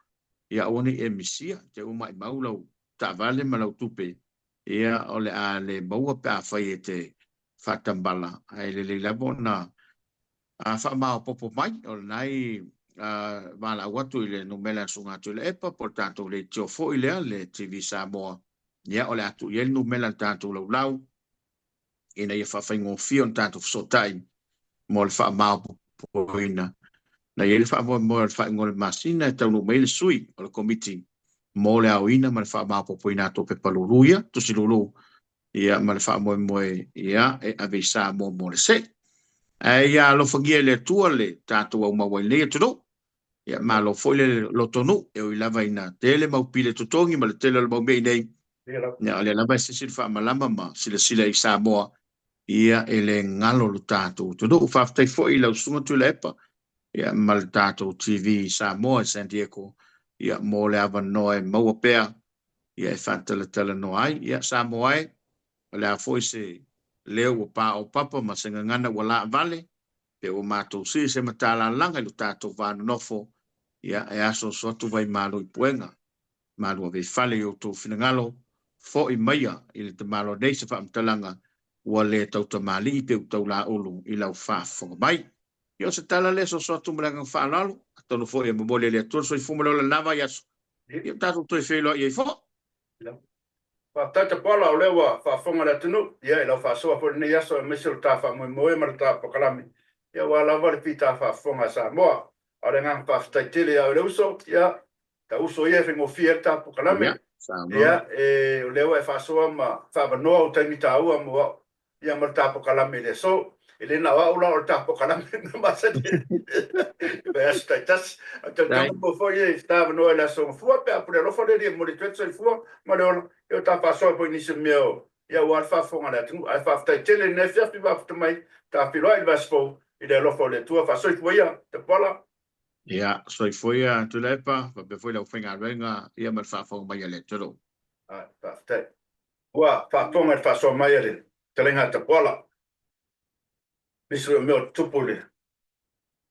Ia oni emisia te uma i maulau ta vale malau tupe. Ia o le a le maua pe a fai te fa tambala. Ai le labona a fa ba popo mai o nai mala watu ile numela sunga tu le epa por tanto le tiofo ile le TV Samoa ia ole atu ile numela tanto lau ina ia fa faingo fion tanto so time mo le fa ma poina na ile fa mo le fa ngol masina ta no mail sui o le committee mo le auina ma le fa ma poina to pe paluluia to silulu ia ma le fa mo ia e avisa mo le se ia lo fagia le tua le tanto o ma wale to ia malo foi le lotonu e o lava ina tele mau pile totongi ma le tele mau bei nei ia le lava se silfa malama ma sila i Samoa ia ele ngalo lo tato todo fa tai foi la sunga tu lepa ia mal tato TV Samoa San Diego ia mo le ava noe mau pea ia e fanta le tele no ai ia Samoa le foi se leo o pa o papa ma se ngana wala vale pe o mato se matala langa lo tato va nofo ia e aso sotu vai malo i puenga. Malo ve fale o tō whinangalo, fo i maia i le te malo nei se whaamtalanga ua le tau tamali i pe utau la olu i lau whaafonga mai. Io se tala le so sotu mranga whaalalo, atonu fo i mamole le atur so i fumalo la lava i aso. Io tātou toi whelo i e fo. Tata pala o lewa whaafonga le tunu, ia i lau whaasoa po ni aso e mesel tā whaamoe marata pakalami. Ia wa lava le pita whaafonga Samoa. Ora ngang pastai tele a uso ia ta uso ia fengo fieta po kalame ia e lewa e fasoa ma fa no o taimi ta u mo ia ma ta po kalame le so ele na wa ula o ta po kalame ma se be sta tas ta po foi sta no la so fu pe a lo fo de mo le tso fu ma le io ta fasoa po ni se meo ia wa fa fo ngala tu a fa sta tele ne fa fi ba mai ta fi lo il va spo ile lo fo le tu fa so fu ia te pola. Ia, so i foi a tu lepa, pa pe foi la uwhenga renga, ia mar whaafonga mai ale toro. Whaafonga ua whaafonga e whaasoa mai ale, te renga te pola. Misu meo tupu le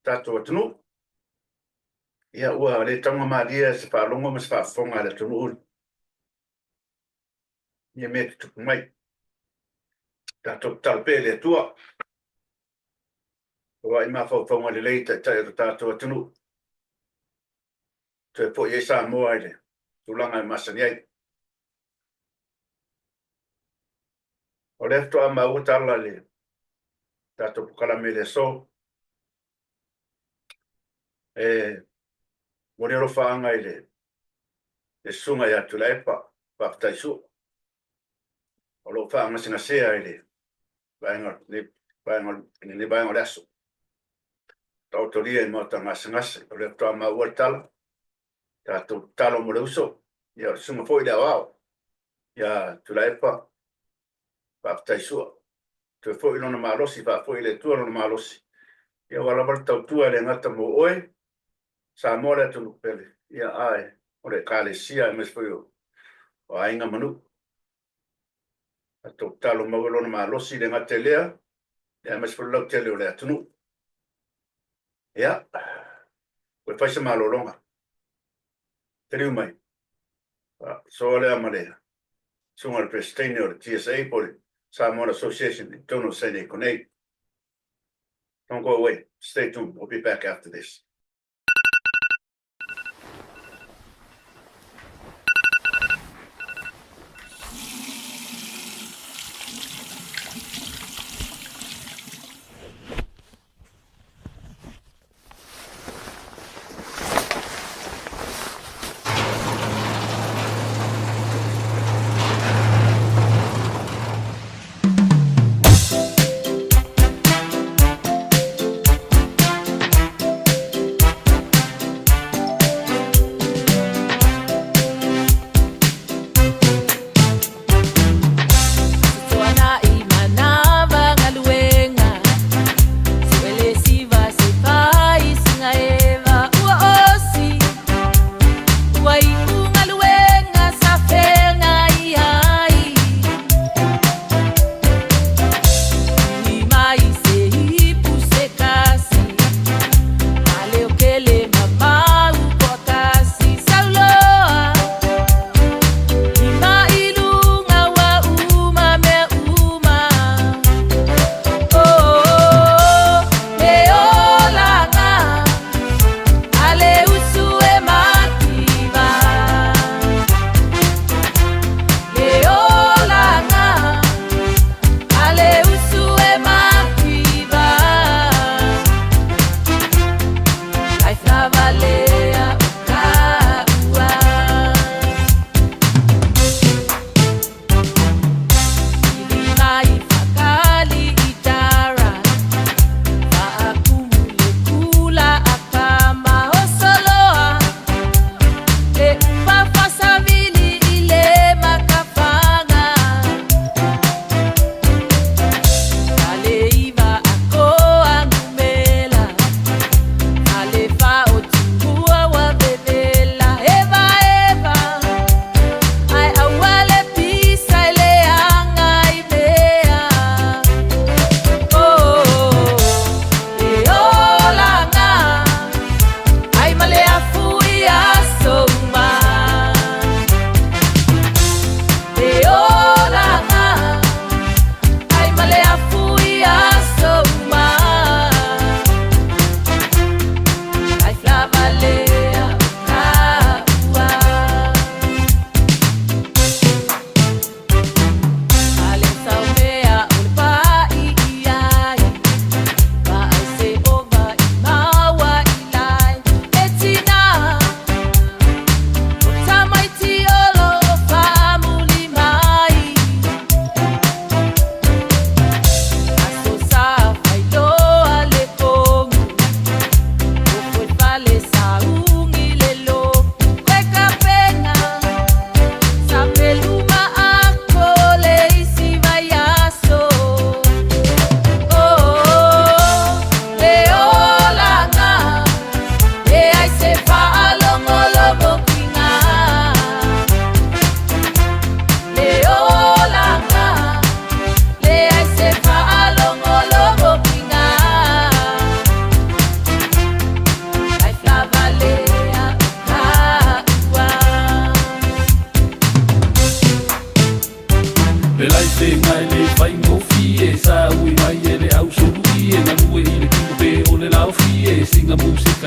tātou atunu. Ia ua le taunga maria se whaalonga ma se whaafonga le tunu uri. Ia mea te tupu mai. Tātou talpe le tua. Ua i maa whaufonga le leita tai o tātou atunu. Tue po i sa moa i le. Tulanga i masani ai. O le fto a maua tala le. Tātou pukala me le so. Mori ro whaanga i le. E sunga ia tu la epa. Pakutai su. O lo whaanga singa sea i le. Bainga ni bainga le aso. Tau toria i mota ngase. O le fto a maua tala. Tātou talo mo le uso. Ia sunga foi le awao. Ia tu la epa. Pakutai sua. Tu foi lona malosi. Pa foi le tua lona malosi. Ia wala tau tua le ngata mo oe. Sa mora tu pele. Ia ai. O le kale sia mes foi o ainga manu. Tau talo mo lona malosi le ngata lea. Ia mes foi lau tele o le atunu. Ia. Koe paisa malolonga. Teriu mai. So le amalea. Sunga le Prestene o le TSA po le Samoan Association in Tono Sene Konei. Don't go away. Stay tuned. We'll be back after this.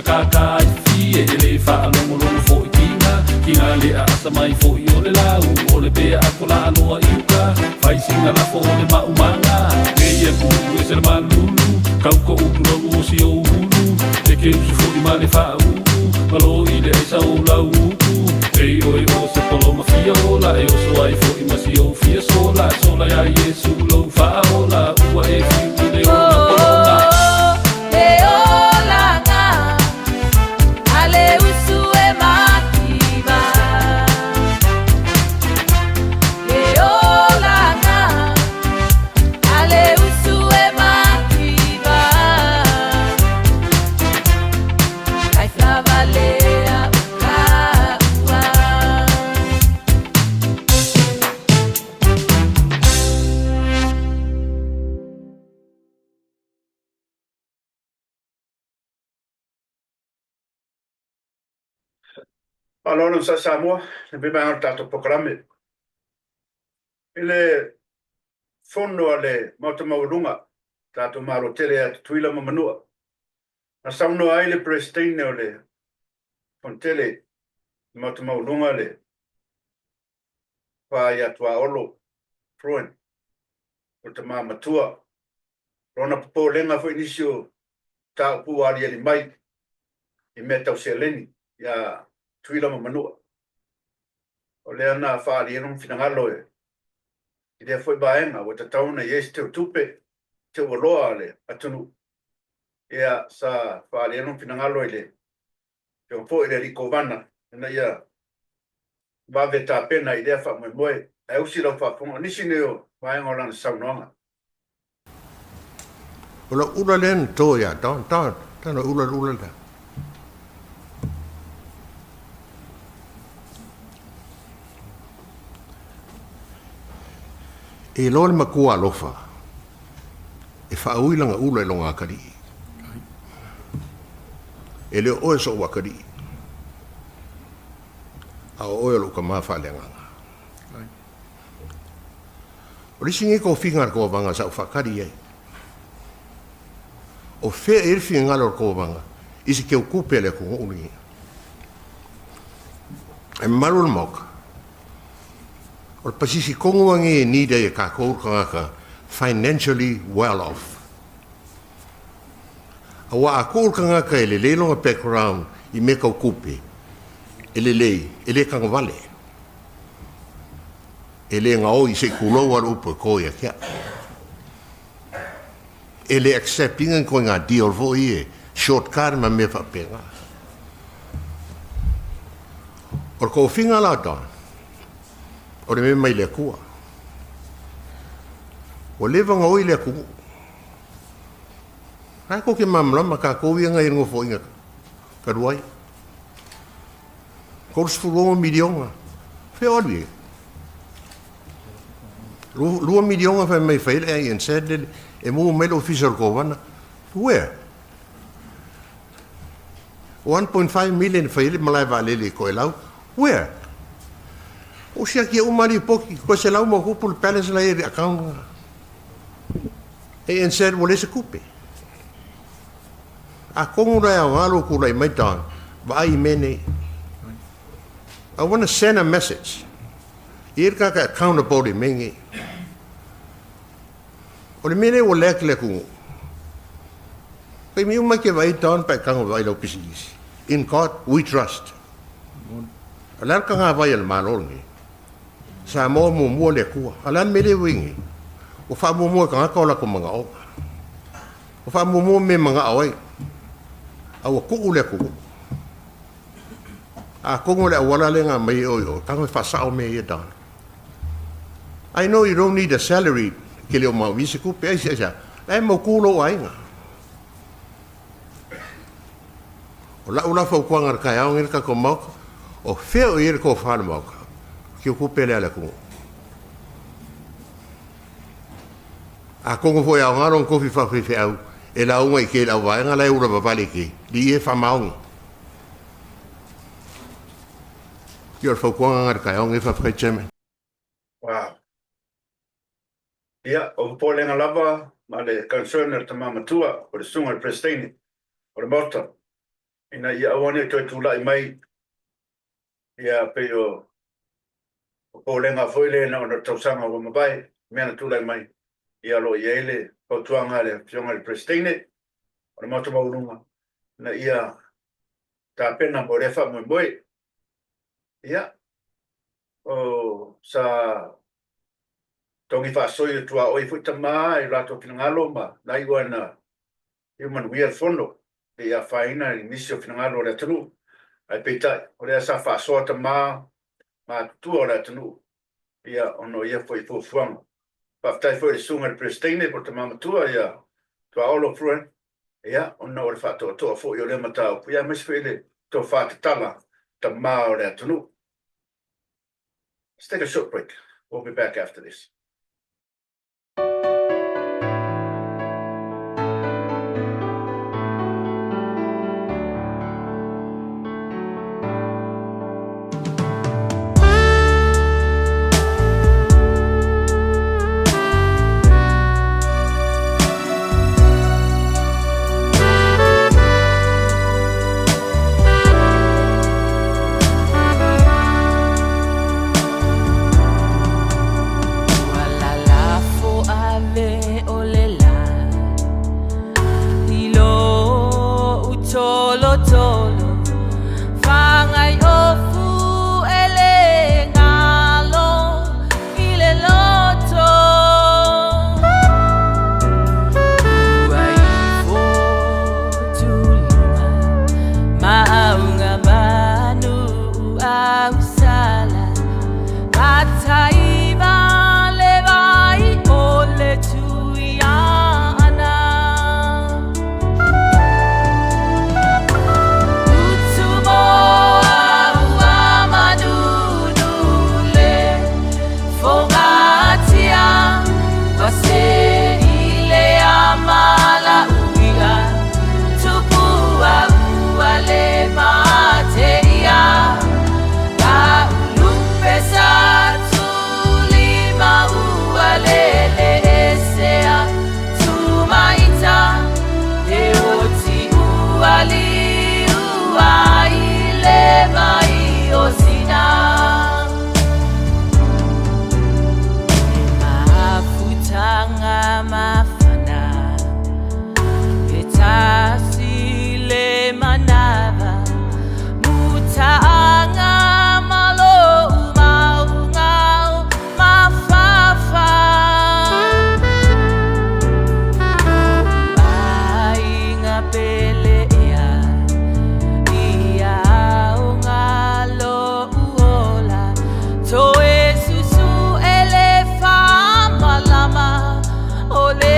kaka i fie e le whaalongolongo fo i kinga le asa mai fo i o le lau o le bea ako la anoa iuka whai singa la fo o le maumanga e ia kuru e se le malulu kauko ukulongo o si o ulu e ke usu fo i ma le whaau malo i le eisa o lau uku e o se polo mafia o la e o so ai fo i masi o fia sola ya Yesu lo whaola ua e fiu i le o na polona Alona sa Samoa, le beba ang tato programe. Ile fono ale mauta maulunga, tato maro tere at tuila mamanua. Na sauno ai le prestine o le fontele, mauta maulunga le whai atua olo, proen, o te matua. Rona popo lenga fo inisio ta pu ali ali mai, i meta o se leni, ya tuila mamanua. O lea na whaari enong finangalo e. I lea foi baenga, o te tauna yes te tupe, te ualoa le atunu. Ia sa whaari enong finangalo e le. Te o po i le riko vana, ena ia vave ta pena i lea wha moe. E usi lau whaponga, nisi neo baenga o lana saunoanga. Ola ula len to ya, tana ula da. E lole makua alofa. E whaauilanga ula e longa kari. E leo oe so wakari. A oe lo ka mawha leanganga. O risingi ko whingar ko wanga sa whakari ei. O whea e rwhi ngalo ko wanga. Isi keu kupele ko nguni. E marul moka. O pasisi konguangi e nida e ka kourkanga financially well off. A wa a kourkanga ka ele leilonga background i me kau kupe. Ele kanga vale. Ele nga o i se kuloa rupa ko ia kia. Ele accepting ko nga deal vo i e shortcut ma me fa penga. Or ko finga la don. O le me mai le kua. O le vanga oi le kua. Hai ko ke mamlama ka kou ia ngai ngofo inga. Ka ruai. Kors furonga milionga. Fe ori. Lua milionga fa mai fail e en said e mo mel officer ko wana. Where? 1.5 million fail malai vale le ko elau. Where? O sia ki umari poki ko se lau mo kupul balance la e account. E en said wole se kupe. A kongura ya ngalo ku lai mai tan. Vai mene. I want to send a message. Ir ka accountable mengi. O le mene o lek le ku. Kai mi umai ke vai tan pa kang vai lo pisis. In God we trust. Alar ka nga vai el malol ni. Sa mo mo le ku. Alan mele wingi. O fa mo ka ka la ko manga o. O fa mo me manga oi. Awa ku le ku. A kongo le wala le nga mai o tango fa sao me ye dan. I know you don't need a salary ke le ma visi ku pe sia. Ai mo ku lo ai nga. O la ula fa ku ngar ka ya ngir ka ko mo o fe o ir ko fa mo. Ki ku pe le ala ku. A kongo foi a ngaron ko fi fa fi au. E la unga ke la wa nga la ura ba vale ki. Di e fa maung. You're for Quang Kayong if I've got Wow. Ia, o polenga lava, ma le concern er tama matua, o le sunga le prestini, o le mota. ina ia awane toi tula mai ia pe o lenga foi le na ona tausanga o mabai mena tula mai ia lo ia ele o tuanga le fionga le prestine o mato maulunga na ia ta pena mo refa mo moi ia o sa tongi fa soi tua oi futa mai la to ngalo ma na iguana human weird fondo ia faina inicio ngalo le tru ai peta o le sa fa so ta ma tu ora tnu ia ono ia foi fuang pa tai foi sunga prestine por ta ma tu ia to all of friend ia ono le fa to fo yo le mata ia mes fele to fa tala ta ma ora tnu. Let's take a short break. We'll be back after this. Ole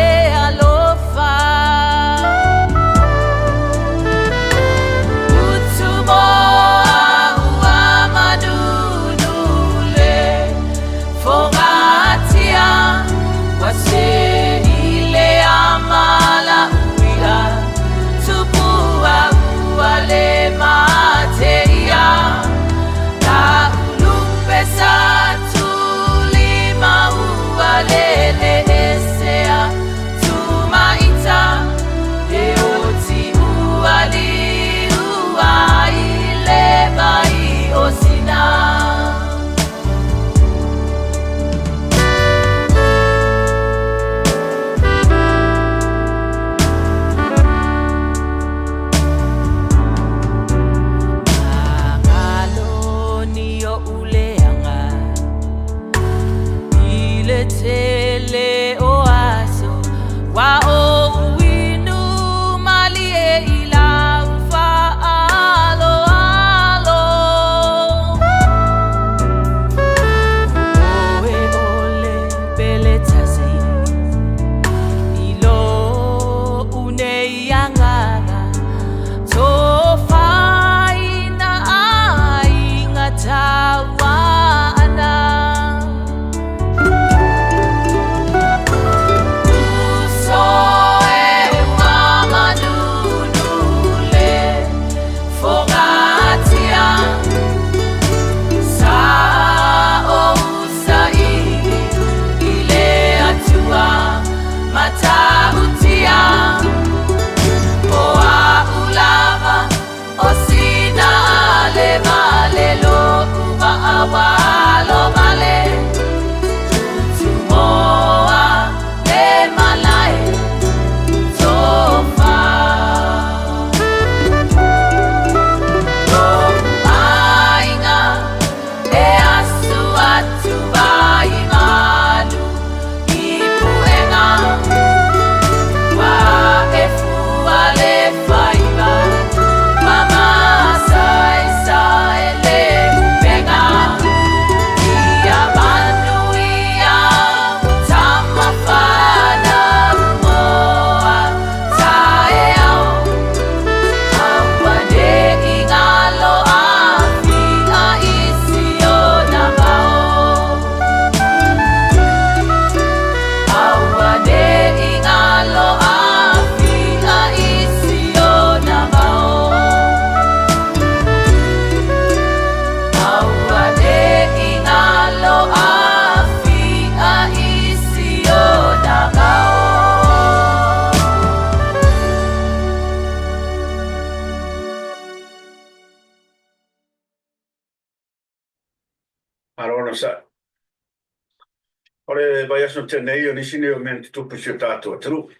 vai aso tenei o nisi ne o men tupu si o tātou atunu.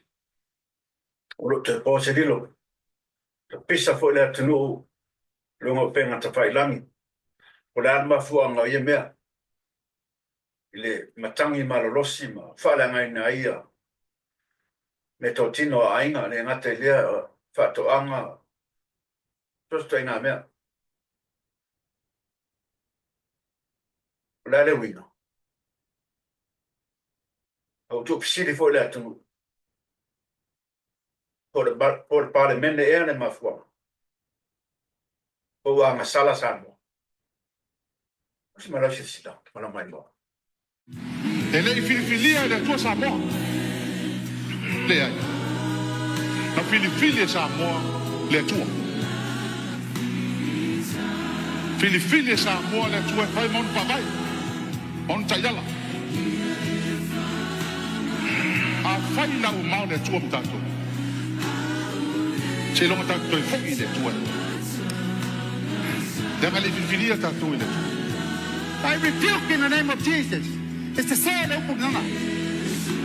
O lo te pōse dilo. Te pisa fo le atunu lunga o penga ta whailangi. O le anma fuanga ia mea. I le matangi malolosi ma whalangai na ia. Me tō tino a ainga le ngate lea whatoanga. Tosto inga mea. O le ale wino. O tu pisiri fo le atunu. Po le pale mene ea ne mafuanga. Po anga sala sanmo. Osi marasi sila. Mana mai loa. E lei filifilia le tua Samoa. Le ai. Na filifilia Samoa le tua. Filifilia Samoa le tua fai mon pavai. On tayala. A fai na o mau le tua mtato. Se longa tato e foki le tua. Dema le filifilia tato le tua. I rebuke in the name of Jesus. It's the same open number.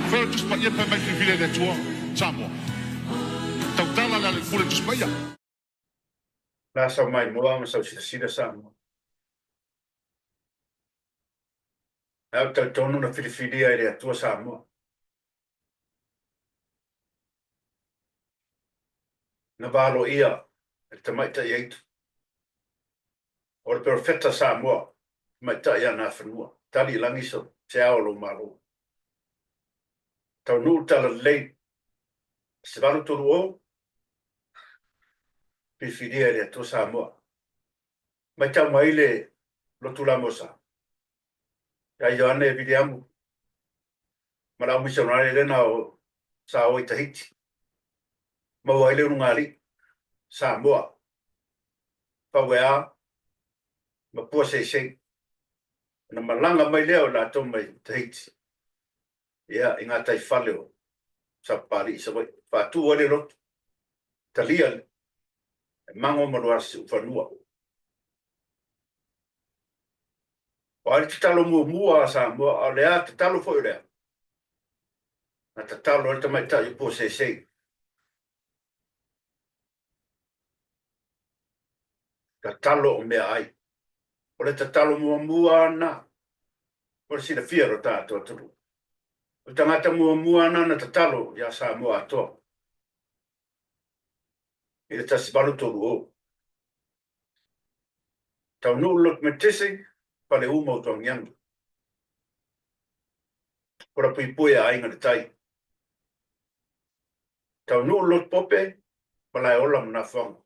Foi tu spaia pa mai filifilia le tua Samoa. Tau tala la le kule tu spaia. La sa mai moa ma sa sida sanmo. Au tau tonu na filifilia e le atua Samoa. Na valo ia, e te maita i eitu. O le perfetta Samoa, maita ia na whanua. Tali langiso, te aolo malo. Tau nuu tala lei, se valo turu o, pifidia le atua Samoa. Maita maile lotu la mosa. Ya Ioane e vidiamu. Marau misionari lena o sa o i Tahiti. Mau ai leo ngari Samoa. Pawea ma pua sei. Na malanga mai leo la to mai Tahiti. Ia inga tai faleo sa pari sa vai. Fa tu ole lot. Talia mango maruasi ufanua. O ai te talo mua Samoa, o lea te talo foi lea. Na te talo e te mai tai pua sei. Ka talo o mea ai. O le te talo mua ana. O le sina fia ro tātua turu. O tangata mua ana na te talo ia Samoa atoa. I le tasi balu toru o. Tau nuu lot me tisi, pale uma o tong yangu. Ora pui a ainga le tai. Tau nuu lot pope, palai ola mna whanga.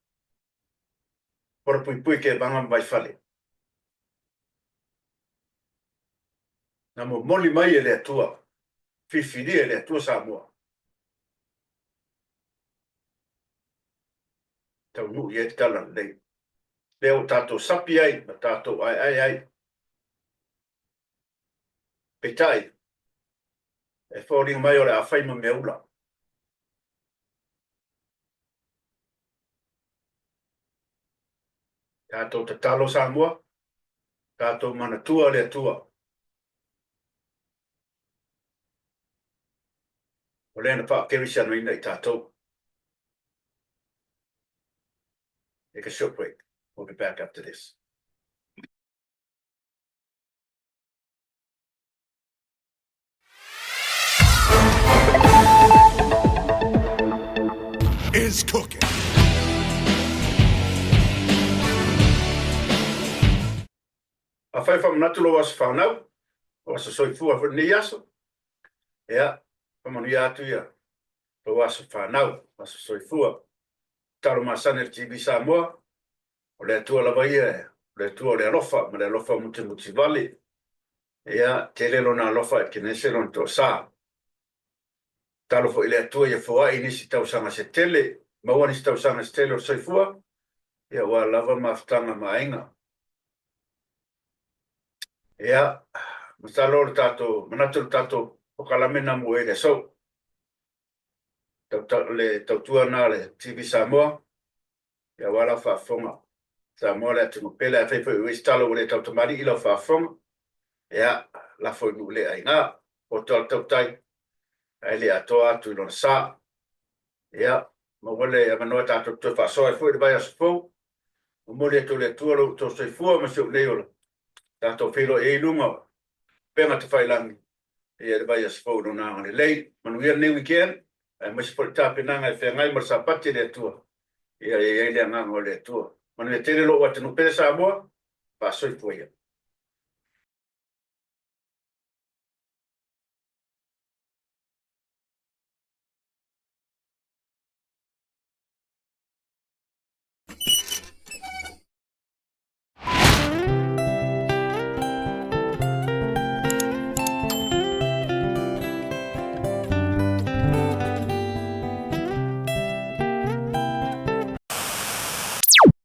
Ora pui ke banga mai fale. Na mo moli mai e le atua. Fifidi e le atua Samoa. Tau nuu i e tala lei. Leo tato sapi ai, ma tato ai. Petai. E fōringa mai o le awhaima me ula. Tato te talo Samoa. Tato manatua le atua. O lena pa kerisa no ina I tato. Take a short break. We'll be back after this. Is cooking. A whai whamanatu lo was whanau. O was a soifua for ni aso. Ia. Whamanu atu ia. Lo was whanau. Was a soifua. Taro masane le TV Samoa. O le atua la vai e. Le atua le alofa. Ma le alofa muti vali. Ia. Te lelo na alofa e kene se lon to sa. Talo fo ile atua ia fua I nisi tau sanga se tele. Maua nisi tau sanga se tele o soifua. Ia wa lava maftanga mainga. Ia, masalo le tato, manatu le tato, o kalamena mo e le so. Le tautua na le TV Samoa, ia wala whaafonga. Samoa le atu pele a whaifu ui stalo le tautamari ila whaafonga. Ia, la fo nu le ai ngā. o tau tai. Ai le atoa atu ilona sa. Ia, ma wale manoa tātou tue whaasoa fwoi le vai asupou. O mori atu le tua lo tō soifua ma siu leola. Tātou whilo e ilunga. Penga te whailangi. Ia le vai asupou no nanga le lei. Manuia ni weekend. Ma si poli tāpinanga e whengai marasa pati le tua. Ia e le nganga o le tua. Manuia tele lo watu no pere sa moa. Whaasoi fwoi ia.